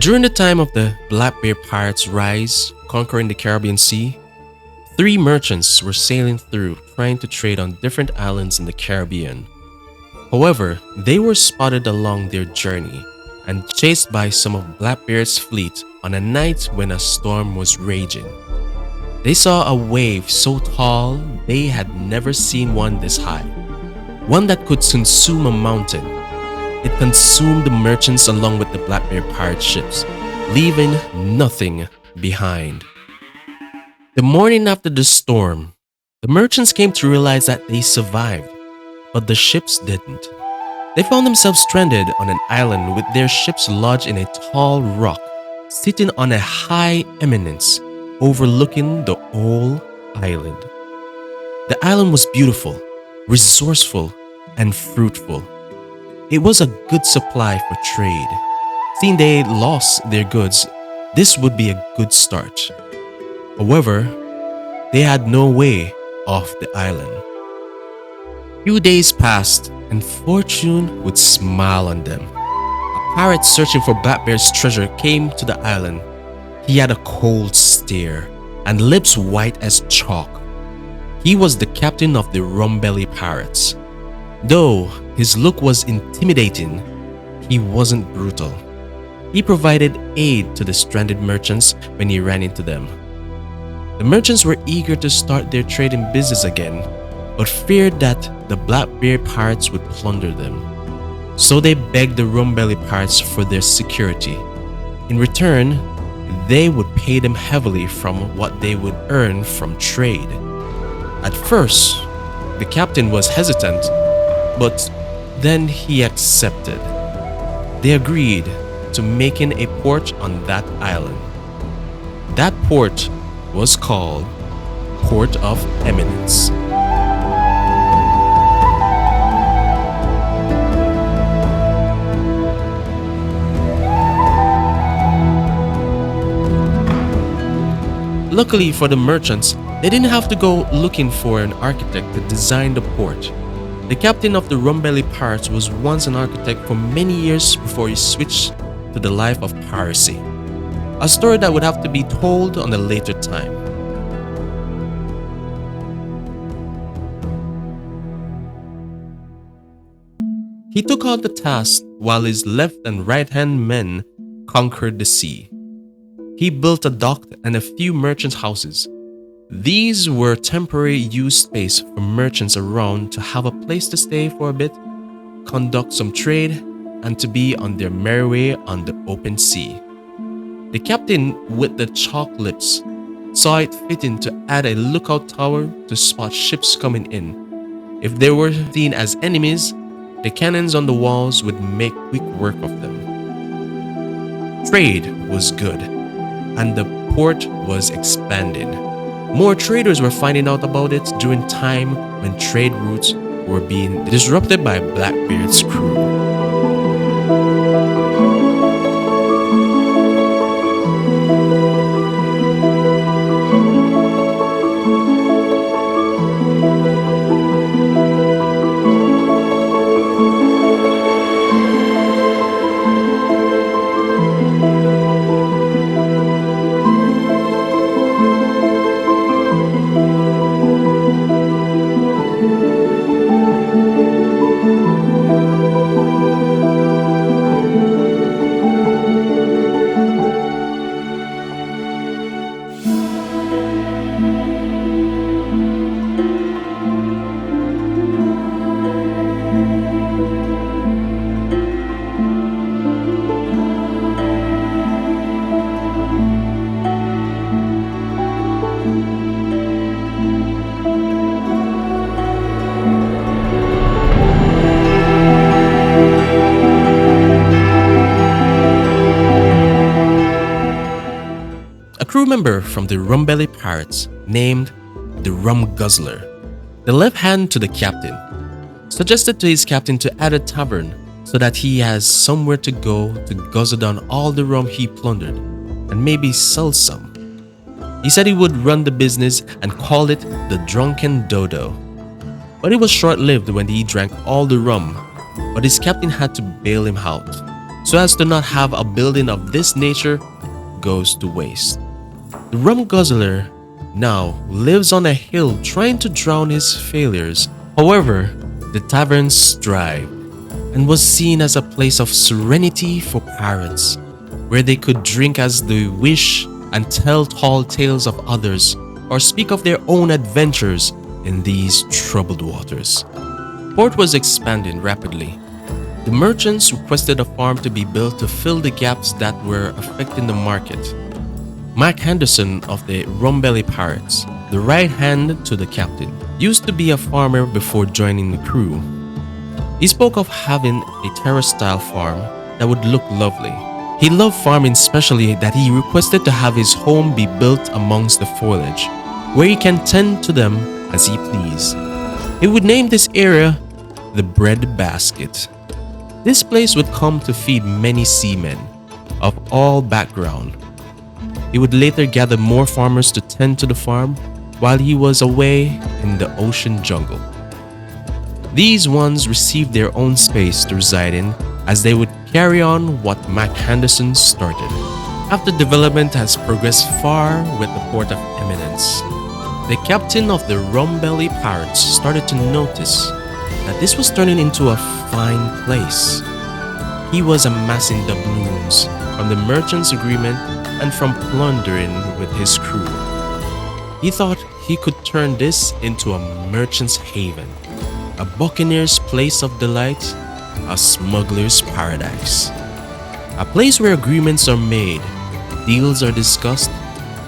During the time of the Blackbeard pirates' rise, conquering the Caribbean Sea, three merchants were sailing through trying to trade on different islands in the Caribbean. However, they were spotted along their journey and chased by some of Blackbeard's fleet on a night when a storm was raging. They saw a wave so tall they had never seen one this high, one that could consume a mountain. It consumed the merchants along with the Blackbeard pirate ships, leaving nothing behind. The morning after the storm, the merchants came to realize that they survived, but the ships didn't. They found themselves stranded on an island with their ships lodged in a tall rock, sitting on a high eminence overlooking the whole island. The island was beautiful, resourceful, and fruitful. It was a good supply for trade. Seeing they lost their goods, this would be a good start. However, they had no way off the island. Few days passed and fortune would smile on them. A pirate searching for Blackbeard's treasure came to the island. He had a cold stare and lips white as chalk. He was the captain of the Rumbelly Pirates. Though his look was intimidating, he wasn't brutal. He provided aid to the stranded merchants when he ran into them. The merchants were eager to start their trading business again, but feared that the Blackbeard pirates would plunder them. So they begged the Rumbelly pirates for their security. In return, they would pay them heavily from what they would earn from trade. At first, the captain was hesitant, but then he accepted. They agreed to making a port on that island. That port was called Port of Eminence. Luckily for the merchants, they didn't have to go looking for an architect to design the port. The captain of the Rumbelly Pirates was once an architect for many years before he switched to the life of piracy. A story that would have to be told on a later time. He took on the task while his left and right-hand men conquered the sea. He built a dock and a few merchant houses. These were temporary use space for merchants around to have a place to stay for a bit, conduct some trade, and to be on their merry way on the open sea. The captain with the chalk lips saw it fitting to add a lookout tower to spot ships coming in. If they were seen as enemies, the cannons on the walls would make quick work of them. Trade was good, and the port was expanding. More traders were finding out about it during time when trade routes were being disrupted by Blackbeard's crew. Crew member from the Rumbelly Pirates named the Rum Guzzler, the left hand to the captain, suggested to his captain to add a tavern so that he has somewhere to go to guzzle down all the rum he plundered and maybe sell some. He said he would run the business and call it the Drunken Dodo. But it was short-lived when he drank all the rum, but his captain had to bail him out. so as to not have a building of this nature goes to waste. The rum guzzler now lives on a hill trying to drown his failures. However, the taverns thrived and was seen as a place of serenity for pirates, where they could drink as they wish and tell tall tales of others or speak of their own adventures in these troubled waters. Port was expanding rapidly. The merchants requested a farm to be built to fill the gaps that were affecting the market. Mac Henderson of the Rumbelly Pirates, the right hand to the captain, used to be a farmer before joining the crew. He spoke of having a terrace-style farm that would look lovely. He loved farming, especially that he requested to have his home be built amongst the foliage, where he can tend to them as he pleased. He would name this area the Bread Basket. This place would come to feed many seamen of all background. He would later gather more farmers to tend to the farm while he was away in the ocean jungle. These ones received their own space to reside in as they would carry on what Mac Henderson started. After development has progressed far with the port of Eminence, the captain of the Rumbelly Pirates started to notice that this was turning into a fine place. He was amassing doubloons from the merchant's agreement and from plundering with his crew. He thought he could turn this into a merchant's haven, a buccaneer's place of delight, a smuggler's paradise. A place where agreements are made, deals are discussed,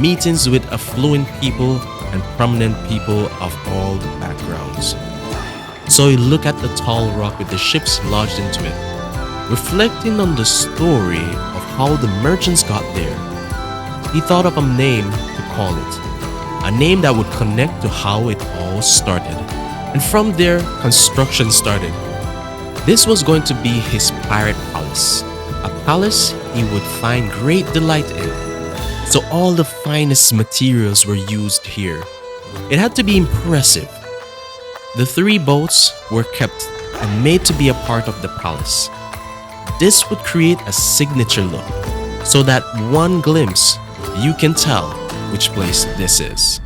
meetings with affluent people and prominent people of all backgrounds. So he looked at the tall rock with the ships lodged into it, reflecting on the story of how the merchants got there. He thought of a name to call it, a name that would connect to how it all started. And from there, construction started. This was going to be his pirate palace, a palace he would find great delight in. So all the finest materials were used here. It had to be impressive. The 3 boats were kept and made to be a part of the palace. This would create a signature look, so that one glimpse you can tell which place this is.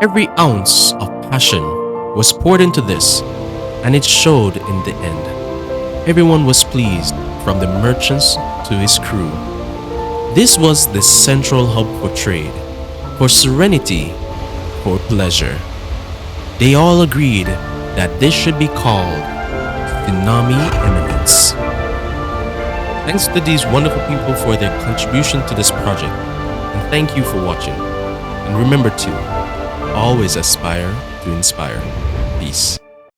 Every ounce of passion was poured into this, and it showed in the end. Everyone was pleased, from the merchants to his crew. This was the central hub for trade, for serenity, for pleasure. They all agreed that this should be called Tsunami Eminence. Thanks to these wonderful people for their contribution to this project, and thank you for watching. And remember to always aspire to inspire. Peace.